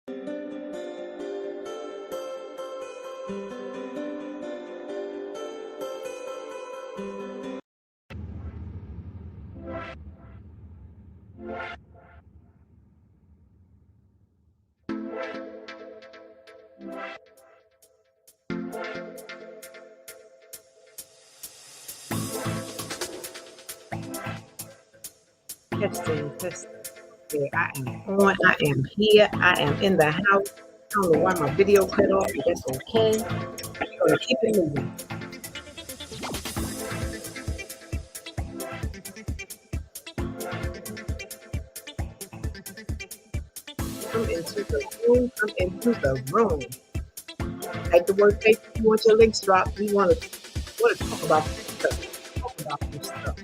Testing, testing. Okay, I am on. I am here. I am in the house. I don't know why my video cut off, but that's okay. I'm gonna keep it moving. Come into the room. Come into the room. Like the word faith, if you want your links dropped, we want to talk about this stuff. Talk about this stuff.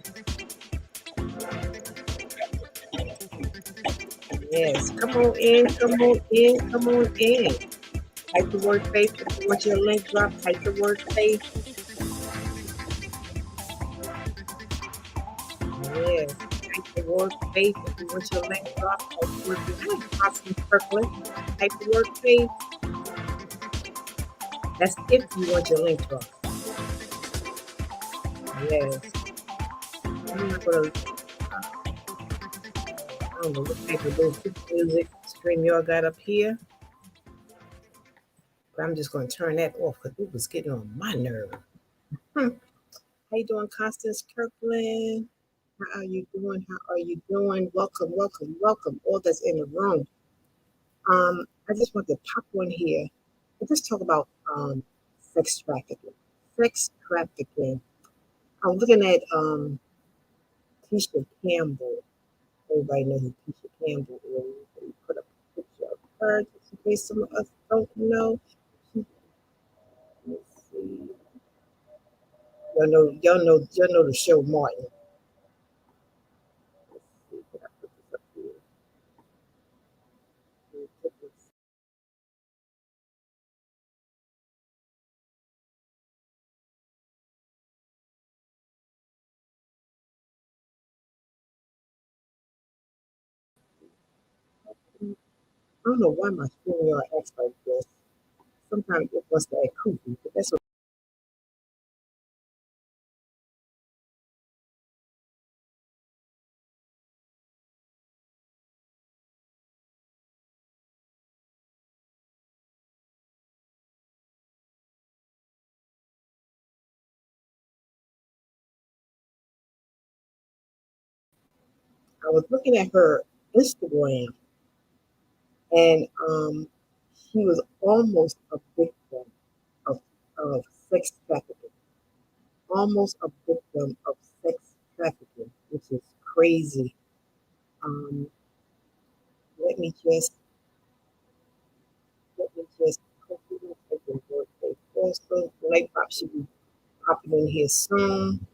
Yes, come on in, come on in, come on in. Type the word faith if you want your link dropped. Type the word faith. Yes, type the word faith if you want your link dropped. Type the word faith. Awesome, Kirkland. Type the word faith. That's if you want your link dropped. Yes. I'm not gonna. I don't know what type of little music stream y'all got up here. But I'm just going to turn that off because it was getting on my nerve. How you doing, Constance Kirkland? How are you doing? How are you doing? Welcome, welcome, welcome. All that's in the room. I just want to pop on here and just talk about sex trafficking. Sex trafficking. I'm looking at Tisha Campbell. Everybody knows who Tisha Campbell is. We put up a picture of her just in case some of us don't know. Let's see. Y'all know the show Martin. Let's see, can I put this up here? I don't know why my screen yard acts like this. Sometimes it wants to act kooky, but that's what I was looking at her Instagram, and she was almost a victim of, of sex trafficking. Almost a victim of sex trafficking, which is crazy. Um, let me just hopefully my second birthday also. The light pop should be popping in here soon.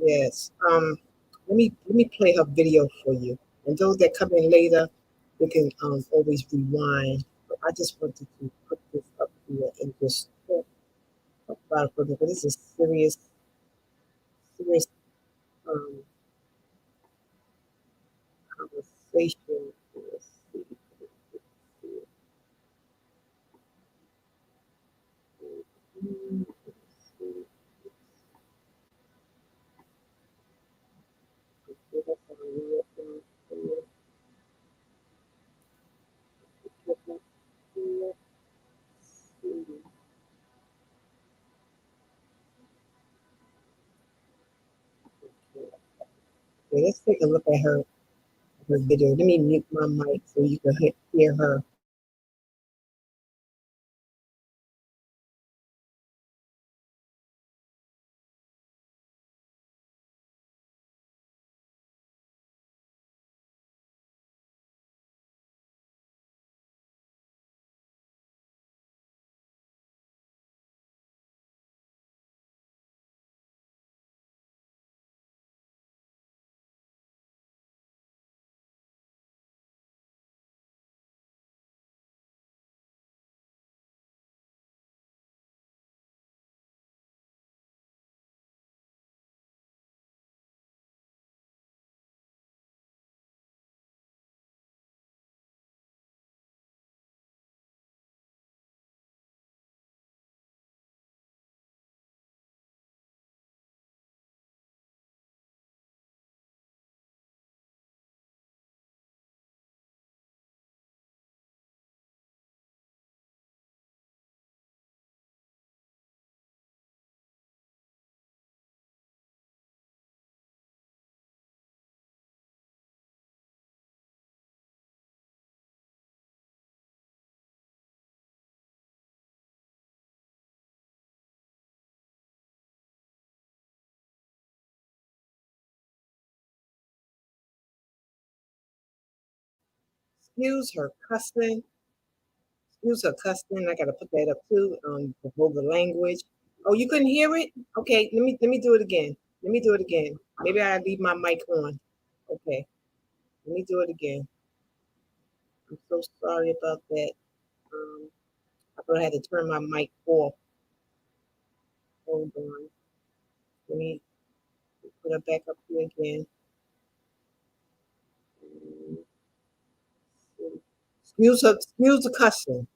Yes. Let me play her video for you. And those that come in later, they can always rewind. But I just wanted to put this up here and just talk about it for me. But this is serious, serious um, conversation. Let's see. Okay, let's take a look at her video. Let me mute my mic so you can hear her. excuse her cussing. Excuse her cussing. I gotta put that up too. The vulgar language. Oh, you couldn't hear it? Okay, let me do it again. Let me do it again. Maybe I leave my mic on. Okay, let me do it again. I'm so sorry about that. Um, I thought I had to turn my mic off. Hold on. Let me put it back up here again. Excuse her. Excuse the cussing.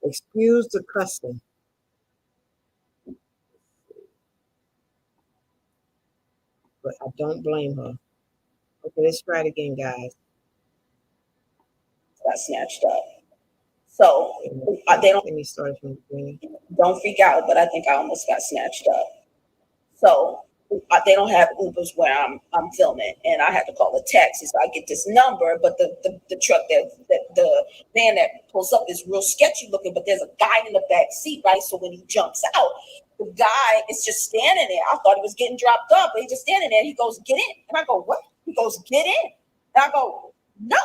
Excuse the cussing. But I don't blame her. Okay, let's try it again, guys. Got snatched up. So they don't. Let me start from the beginning. Don't freak out, but I think I almost got snatched up. So they don't have Ubers where I'm filming, and I had to call a taxi. So I get this number, but the truck that the van that pulls up is real sketchy looking. But there's a guy in the back seat, right? So when he jumps out, the guy is just standing there. I thought he was getting dropped off, but he's just standing there. He goes, "Get in," and I go, "What?" He goes, "Get in," and I go, "No."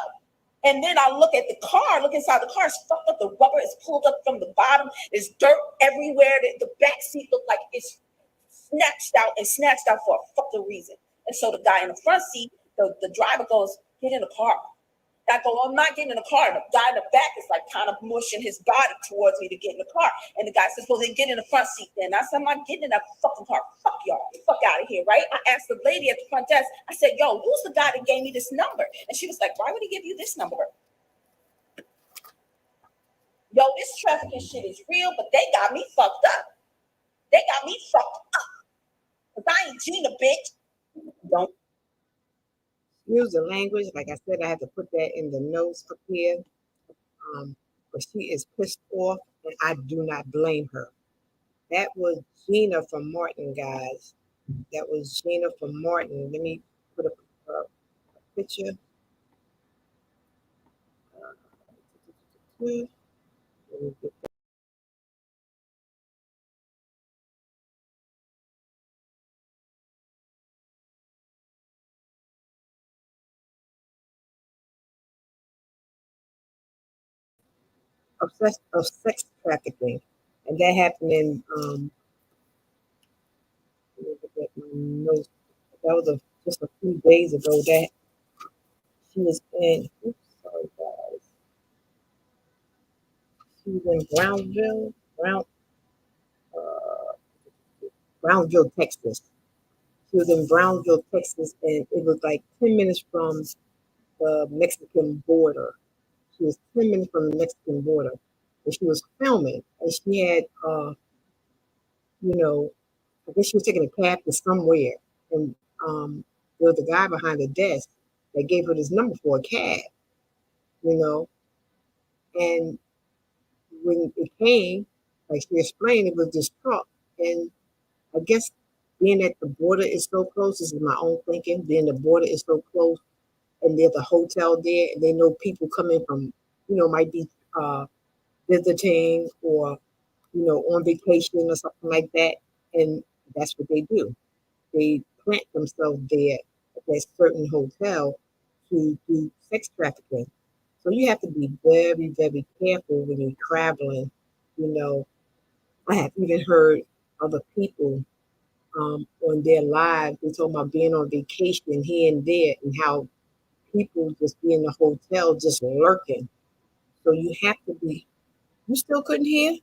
And then I look at the car, look inside the car, it's fucked up. The rubber is pulled up from the bottom. There's dirt everywhere. The back seat looked like it's snatched out for a fucking reason. And so the guy in the front seat, the driver goes, "Get in the car." I go, "I'm not getting in the car." And the guy in the back is like kind of mushing his body towards me to get in the car. And the guy says, "Well, then get in the front seat then." I said, "I'm not getting in that fucking car. Fuck y'all. Fuck out of here," right? I asked the lady at the front desk, I said, "Yo, who's the guy that gave me this number?" And she was like, "Why would he give you this number?" Yo, this trafficking shit is real, but they got me fucked up. They got me fucked up. Because I ain't Gina, bitch. Don't. Use the language. Like I said, I had to put that in the notes up here. But she is pissed off, and I do not blame her. That was Gina from Martin, guys. That was Gina from Martin. Let me put a picture. Of sex trafficking, and that happened in that was just a few days ago. That she was in. Oops, sorry guys. She was in Brownsville, Texas. She was in Brownsville, Texas, and it was like 10 minutes from the Mexican border. She was 10 minutes from the Mexican border, and she was filming, and she had, you know, I guess she was taking a cab to somewhere, and there was a guy behind the desk that gave her this number for a cab, you know, and when it came, like she explained, it was this truck, and I guess being that the border is so close, this is my own thinking, being the border is so close, and there's a hotel there, and they know people coming from, might be visiting or, on vacation or something like that, and that's what they do. They plant themselves there at that certain hotel to do sex trafficking. So you have to be very, very careful when you're traveling. You know, I have even heard other people on their lives, they talk about being on vacation here and there and how people just be in the hotel just lurking. So you have to be, you still couldn't hear?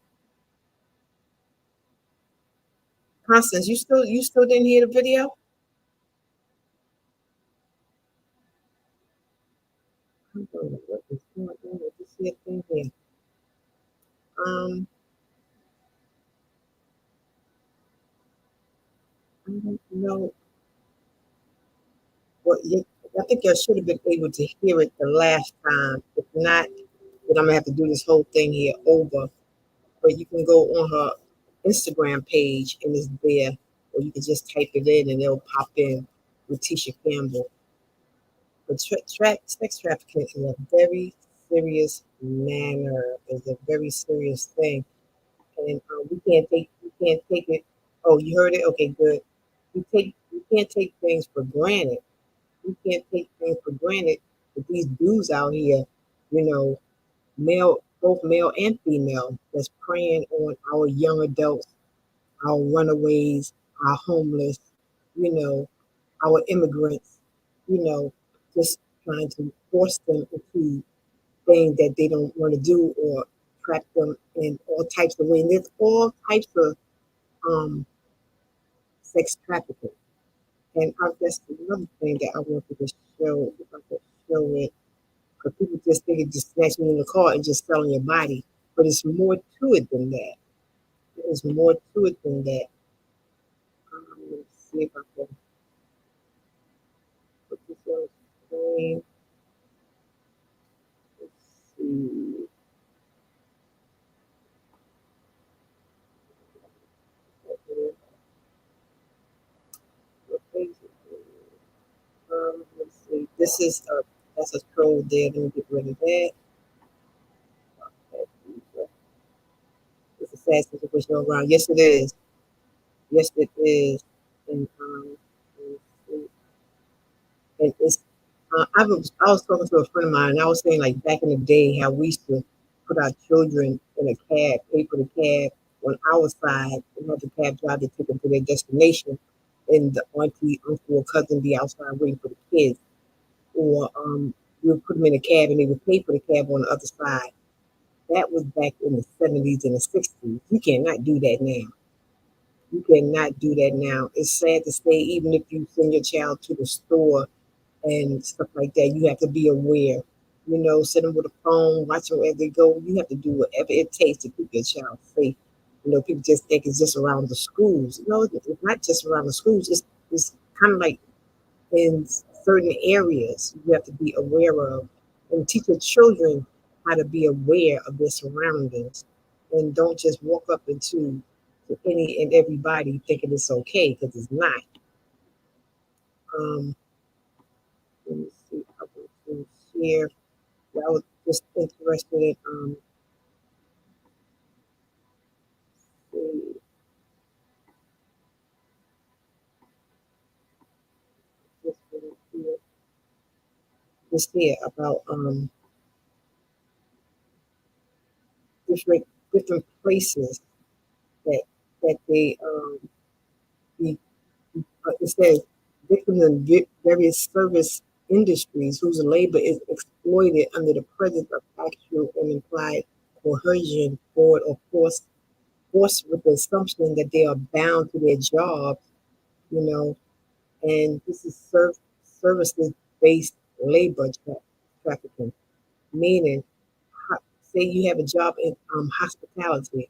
Constance, you still didn't hear the video? I don't know what is going on with this here thing here. Um, I don't know what you, I think I should have been able to hear it the last time. If not, then I'm gonna have to do this whole thing here over. But you can go on her Instagram page and it's there, or you can just type it in and it'll pop in with Tisha Campbell. But sex trafficking is a very serious manner. It's a very serious thing, and we can't take it. Oh, you heard it? Okay, good. We can't take things for granted. We can't take things for granted. But these dudes out here, you know, male, both male and female, that's preying on our young adults, our runaways, our homeless, you know, our immigrants, just trying to force them into things that they don't want to do or trap them in all types of ways. And there's all types of um, sex trafficking. And that's another thing that I wanted to show, if I could show it, because people just think it's just snatching you in the car and just selling your body. But it's more to it than that. There's more to it than that. Let's see if I can put this on the screen. Let's see. What page is it? Let's see. This is that's a scroll there. Let me get rid of that. It's a sad situation around. Yes, it is. Yes, it is. And and it's I was talking to a friend of mine, and I was saying like back in the day how we used to put our children in a cab, pay for the cab on our side, and have the cab driver take them to their destination, and the auntie, uncle, or cousin be outside waiting for the kids, or we would put them in a cab and they would pay for the cab on the other side. That was back in the 70s and the 60s. You cannot do that now. You cannot do that now. It's sad to say, even if you send your child to the store and stuff like that, you have to be aware. Sit them with a phone, watch them wherever they go. You have to do whatever it takes to keep your child safe. People just think it's just around the schools. No, it's not just around the schools. It's kind of like in certain areas you have to be aware of and teach your children how to be aware of their surroundings and don't just walk up into to any and everybody thinking it's okay because it's not. Um, Let me see. I want to share. I was just interested in see, this one here, this here about different different places that they be, it says victims in various service industries whose labor is exploited under the presence of actual and implied coercion, fraud, or force with the assumption that they are bound to their jobs, you know, and this is services based labor trafficking, meaning, say you have a job in hospitality,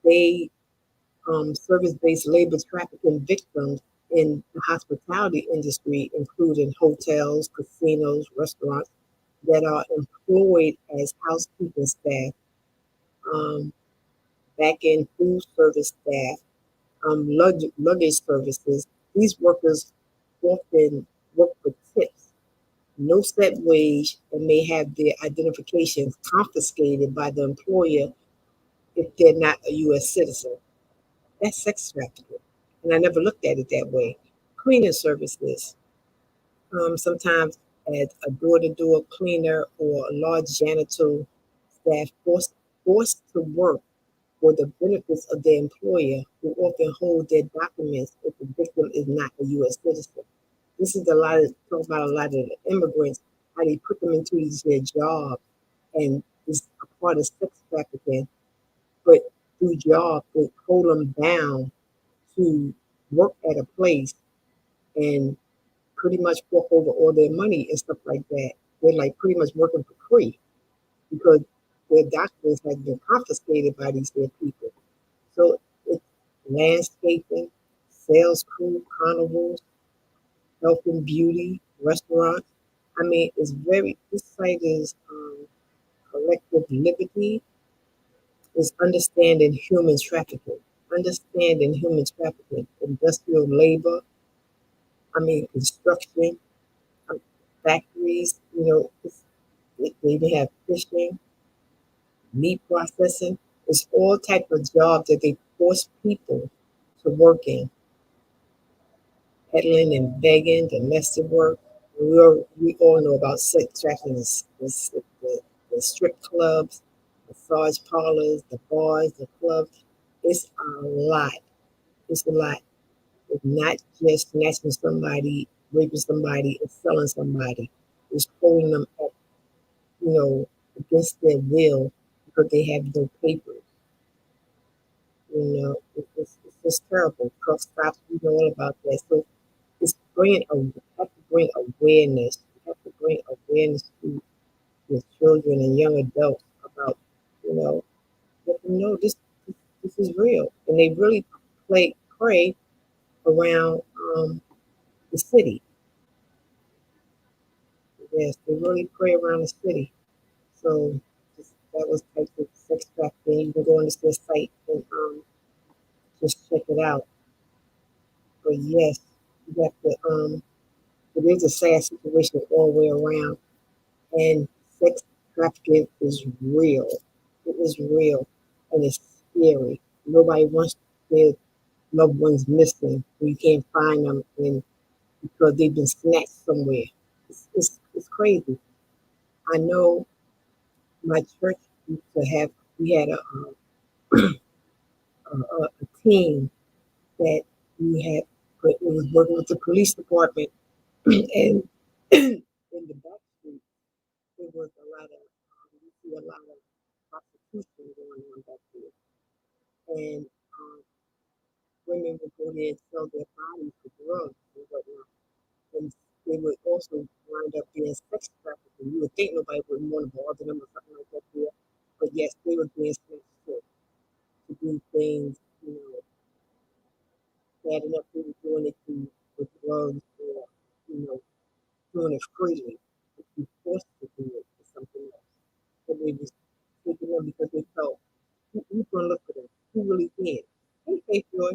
they service based labor trafficking victims in the hospitality industry, including hotels, casinos, restaurants that are employed as housekeeping staff, um, back end food service staff, luggage services. These workers often work for tips, no set wage, and may have their identifications confiscated by the employer if they're not a U.S. citizen. That's sex trafficking. And I never looked at it that way. Cleaning services, sometimes as a door to door cleaner or a large janitorial staff forced to work for the benefits of their employer, who often hold their documents if the victim is not a U.S. citizen. This is talk about a lot of the immigrants, how they put them into their jobs, and it's a part of sex trafficking, but through jobs, they hold them down to work at a place and pretty much fork over all their money and stuff like that. They're like pretty much working for free because their documents have been confiscated by these dead people. So it's landscaping, sales crew, carnivals, health and beauty, restaurants. I mean, this site is collective liberty, is understanding human trafficking, industrial labor, I mean, construction, um, factories, they even have fishing, meat processing. It's all type of jobs that they force people to work in, peddling and begging, domestic work, We all know about sex trafficking, the strip clubs, massage parlors, the bars, the clubs. It's a lot. It's a lot. It's not just snatching somebody, raping somebody, and selling somebody. It's holding them up, against their will because they have no papers. It's just terrible. Truck stops, we know all about that. So it's have to bring awareness. You have to bring awareness to the children and young adults about, you know, let them know this is real. And they really pray around the city. Yes, they really pray around the city. So that was type of sex trafficking. You can go on this site and just check it out. But yes, you have to it is a sad situation all the way around. And sex trafficking is real. It is real and it's scary. Nobody wants their loved ones missing. You can't find them and because they've been snatched somewhere. It's crazy. I know my church used to have, we had a team that we had, but it was working with the police department and in the back street, there was a lot of, you see a lot of prostitution going on back there. And women would go there and sell their bodies for drugs and whatnot. And they would also wind up being sex traffickers. You would think nobody would want to bother them or something like that there. But yes, they were being snatched to do things, bad enough they were doing it with drugs or, you know, doing it freely. If you forced to do it for something else. But they was taking them because they felt, who's going to look for them? Who really cares? Hey, Faith Joy,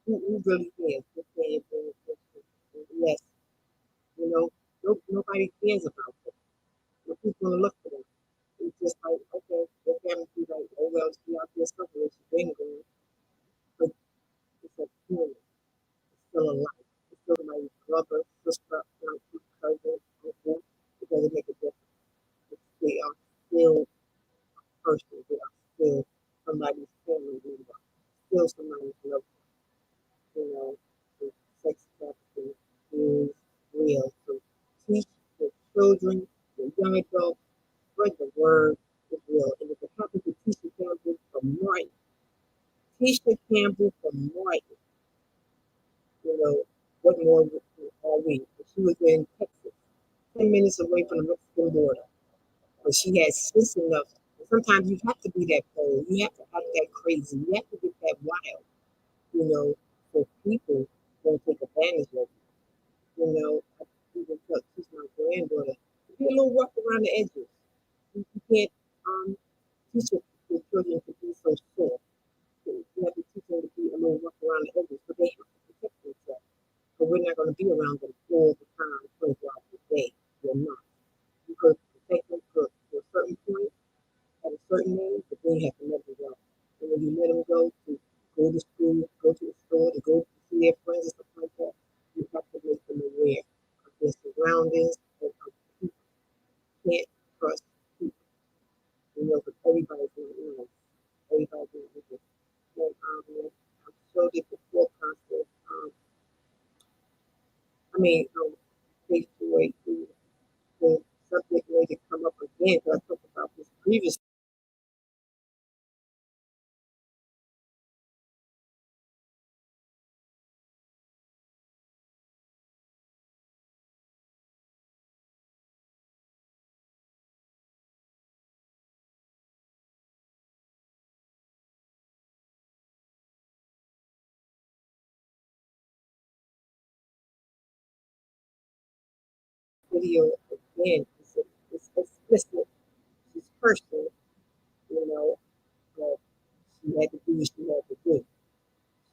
who really cares? Who's paying attention? Yes, nobody cares about them. But who's going to look for them? It's just like, okay, their parents be like, oh, well, she out there suffering, she's been going. But it's a human. It's still alive. It's still my brother, sister, auntie, cousin, uncle. It doesn't make a difference. They are still person. They are still somebody's family member. Still somebody's loved one. The sex trafficking is real. So teach the children, the young adults, spread the word is real. And if it happens to Tisha Campbell from Martin, Tisha Campbell from Martin, you know, what more are we? She was in Texas, 10 minutes away from the Mexican border. But she had sense enough. Sometimes you have to be that bold. You have to act that crazy. You have to get that wild, so people won't take advantage of you. I even teach my granddaughter to be a little rough around the edges. You can't um, teach your children to be so soft. You have to teach them to be a little rough around the edges, but they have to protect themselves. But we're not going to be around them all the time, 24 hours a day. We're not. You could protect them to a certain point at a certain age, but then you have to let them go. And when you let them go to school, go to the store, to go see their friends and stuff like that, you have to make them aware of their surroundings and of people. You can't trust people, because everybody's going to know. Everybody's going to know. And I'm sure that the forecasters, take away the subject may to come up again. So I talked about this previously. Video again. It's explicit. She's personal, you know, but she had to do what she had to do.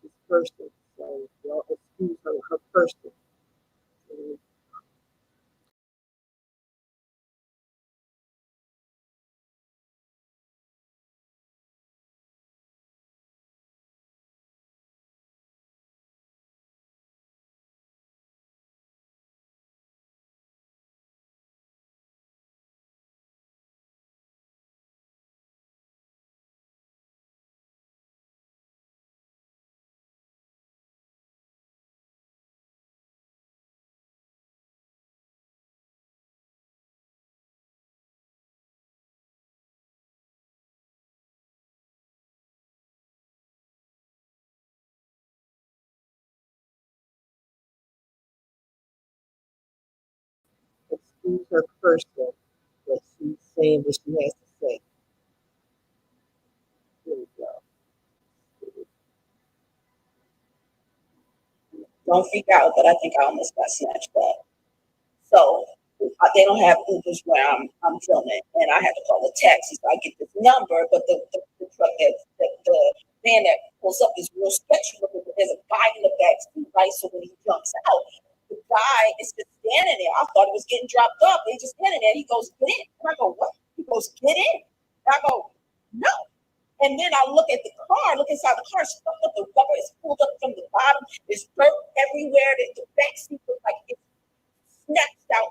She's personal, so y'all excuse her person. So Use her cursor, but she's saying what she has to say. Here we go. Don't freak out, but I think I almost got snatched up. So they don't have Ubers where I'm filming, and I had to call a taxi. So I get this number, but the truck the van that pulls up is real sketchy looking. But there's a guy in the back seat, right? So when he jumps out, the guy is just standing there. I thought it was getting dropped off. He's just standing there. He goes, "Get in." And I go, "What?" He goes, "Get in." And I go, "No." And then I look at the car, look inside the car, stuff up, the rubber is pulled up from the bottom. There's dirt everywhere. The back seat looks like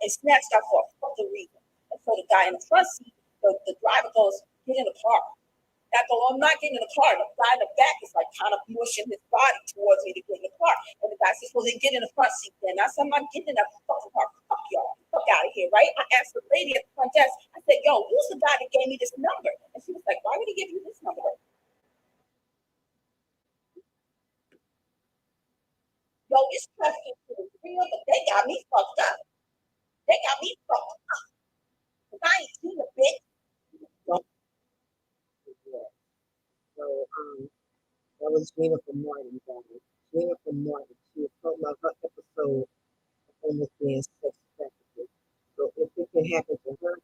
it's snatched out for a fucking reason. And so the guy in the front seat, the driver goes, "Get in the car." I go, "I'm not getting in the car." And the guy in the back is like kind of pushing his body towards me to get in the car. And the guy says, "Well, then get in the front seat then." I said, "I'm not getting in that fucking car. Fuck y'all. Fuck out of here," right? I asked the lady at the front desk, I said, "Yo, who's the guy that gave me this number?" And she was like, "Why would he give you this number?" Yo, it's trafficking to the real, but they got me fucked up. They got me fucked up. I ain't seen a bitch. Don't forget. So, that was Gina from Martin, guys. Gina from Martin. She was talking about her episode of almost being sex trafficking. So if it can happen to her,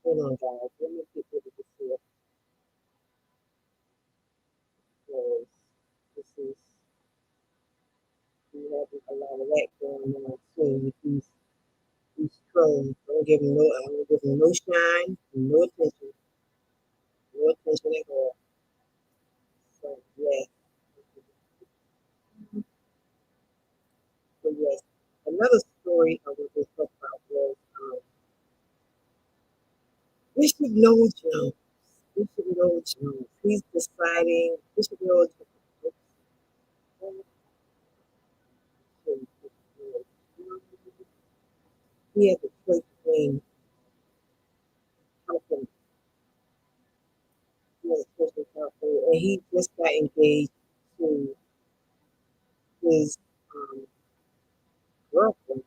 hold on, guys. Let me get rid of this here. Because this is, we have a lot of that going on too with these trolls. I don't give them no shine, no attention at all. So yeah. So yes. Another story I was just talking about was Bishop Noel Jones. Bishop Noel Jones. He's deciding Bishop Noel Jones. He had the church in California. He had a church in California, and he just got engaged to his girlfriend.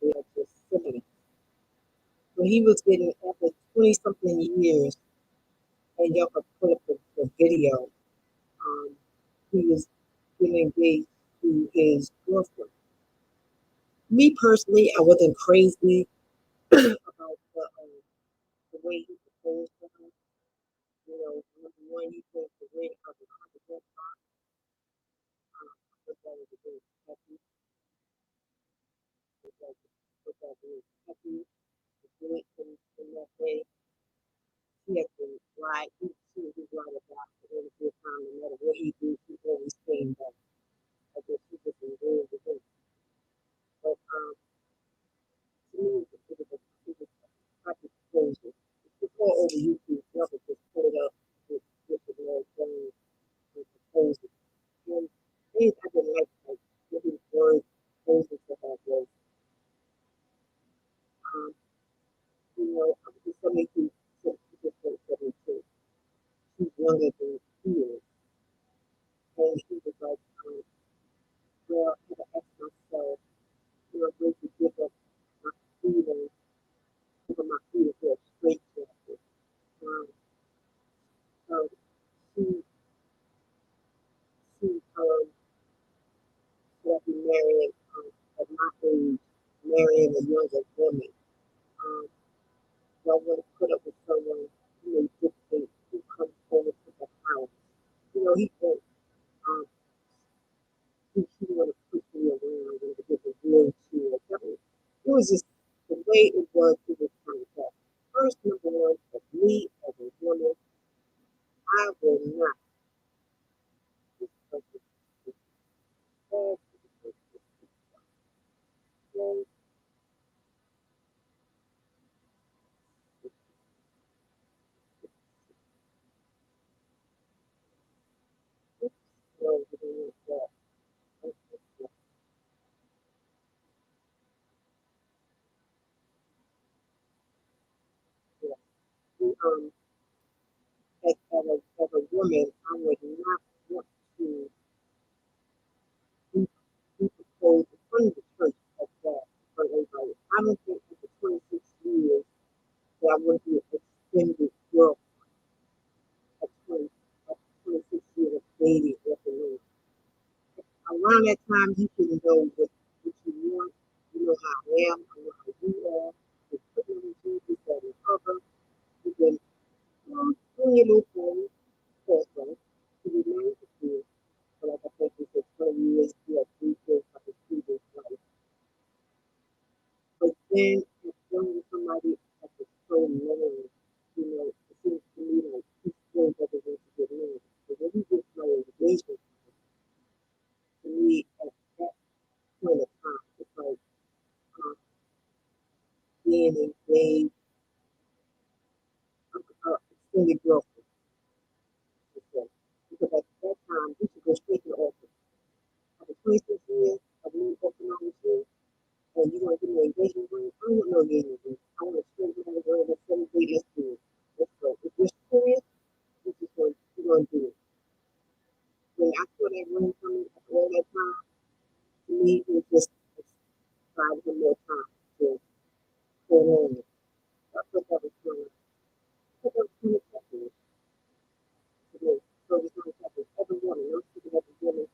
They are just silly. When he was getting after 20 something years, and y'all could pull up the video, um, he was getting engaged to his girlfriend. Me personally, I wasn't crazy about the way he proposed to her. You know, number one, he put the ring of the confidence with that was a very happy, with that very happy, to do it in that way. He had to lie, he was right about it every good time, no matter what he did, he always came back. I guess he was in love with him. But to me, it was a happy proposal. It's all over YouTube, y'all could just pull it up with the Lord Jones and proposal. And things I didn't like what his words proposal to her was, um, you know, I'm just 72, so she just turned 72. She's younger than he is. And he was like, well, I had to ask myself, you know, going to give up my freedom, give up my freedom for a straight jacket. Um, so she, she, that be marrying, at my age, marrying a younger woman. Um, don't want to put up with someone who may dictate who comes over to the house. You know, he said, um, he want to push me around and to get the wheelchair. It was just way it was kind of tough. First, number one, for me as a woman, I will not discuss this past, so, so, that, um, as a woman, I would not want to be proposed in front of the church of that for everybody. I don't think after 26 years that I would be an extended girl at 20, at 26 years of dating with a man. Around that time, you can know what you want. You know how I am. I know how you are. You put me into this, that, and the other. You can bring your little thing, also, to be married to you. But like I said, you said 20 years, you have 3 kids, like a previous life. But then, if dealing with somebody that is so married, it seems to me like he still doesn't want to get married. So when he gets my engagement, to me, at that point of time, it's like um, being engaged, extended girlfriend, to say. Because at that time, you should go straight to the altar. After 26 years of me working on this year, and you want to give me an engagement ring, I don't want no engagement ring. I want a straight ring, let's celebrate, let's do it. Let's go. If you're serious, you're going to do it. When I saw that ring coming after all that time, to me, it just tried one more time to hold on. I thought that was kind of, I thought that was kind of tough to me. So it's not tough with every woman. I'm speaking of the woman,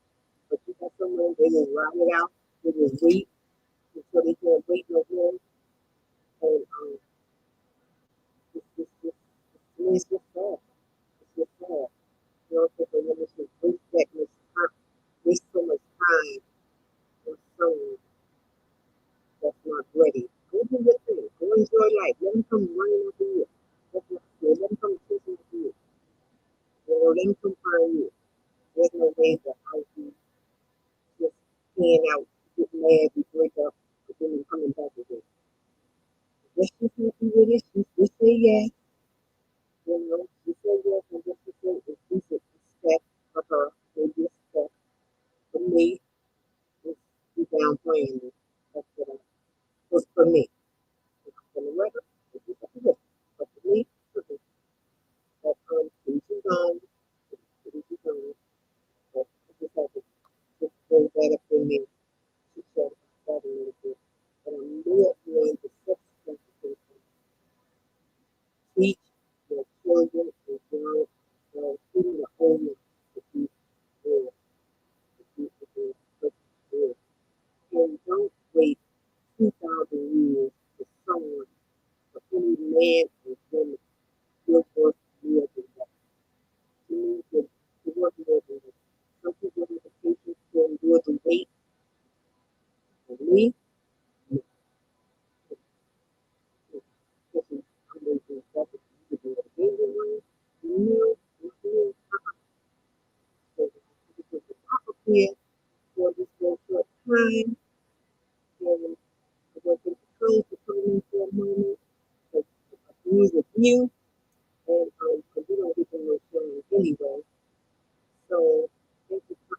but you got someone, they will ride it out, they will wait until they can't wait no more. And it's just sad. It's just sad. You know, that the women should waste that much time, waste so much time on someone that's not ready. Go do your thing. Go enjoy life. Let them come running after you. That's what I say. Let them come chasing after you. Or let them come find you. There's no way that I can just stand out, get mad, we break up, but then I'm coming back again. Yes, she's happy with it. She say yes. She said yes, and what she said is decent step for her, maybe a step. For me, it's you downplaying it. That's what I was for me. For the record, it's just a good. But for me, that each his own, each his own. But I just have to just throw that up in there to shut that a little bit. But I'm more going to sex education, teach your children and parents, even the owners to be real, to be real. And don't wait 2,000 years for someone, for any man or woman, your work more than that. You need to work more than that. Some people have the patience to endure the wait. For me, no. Listen, I'm going to stop it. You can do it again, no, no, so because the top here for this short time, and I want them to come to come in for a moment, to use with you, and because we don't get them no showing anyway. So thank you for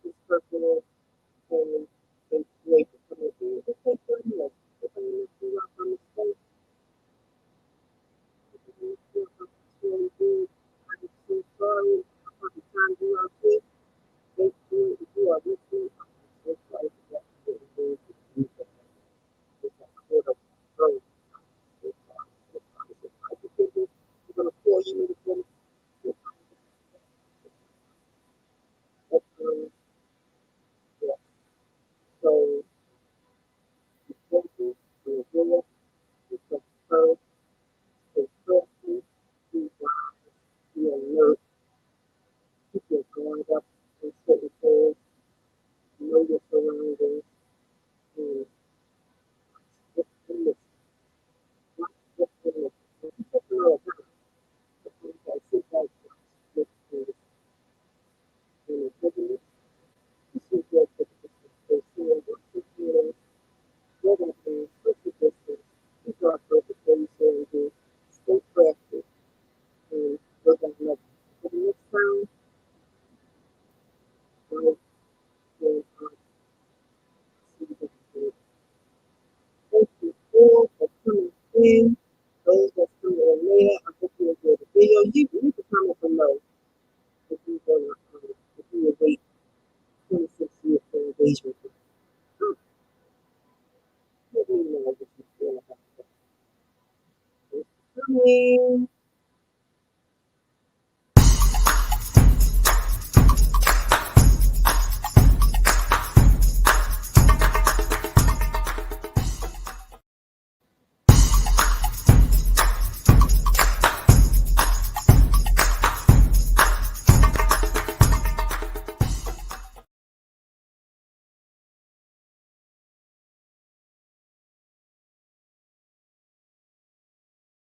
this person and wait for coming in. Just take 30 minutes. If I'm going to see you on the stage, if you feel really good, I'm so sorry. I'm probably trying to do our best. Thank you. If you are listening, I'm so sorry for that. It's a quarter of sorry. We're going to pour you into the yeah. So, be careful, be aware, be first, stay careful, be wise, be alert, keep your guard up in certain things, know your surroundings, and just listen. in. Those that's coming in later, I hope you enjoy the video. You need to comment below if you're gonna if you would wait 26 years for engagement. Let me know what you feel about that. It's coming.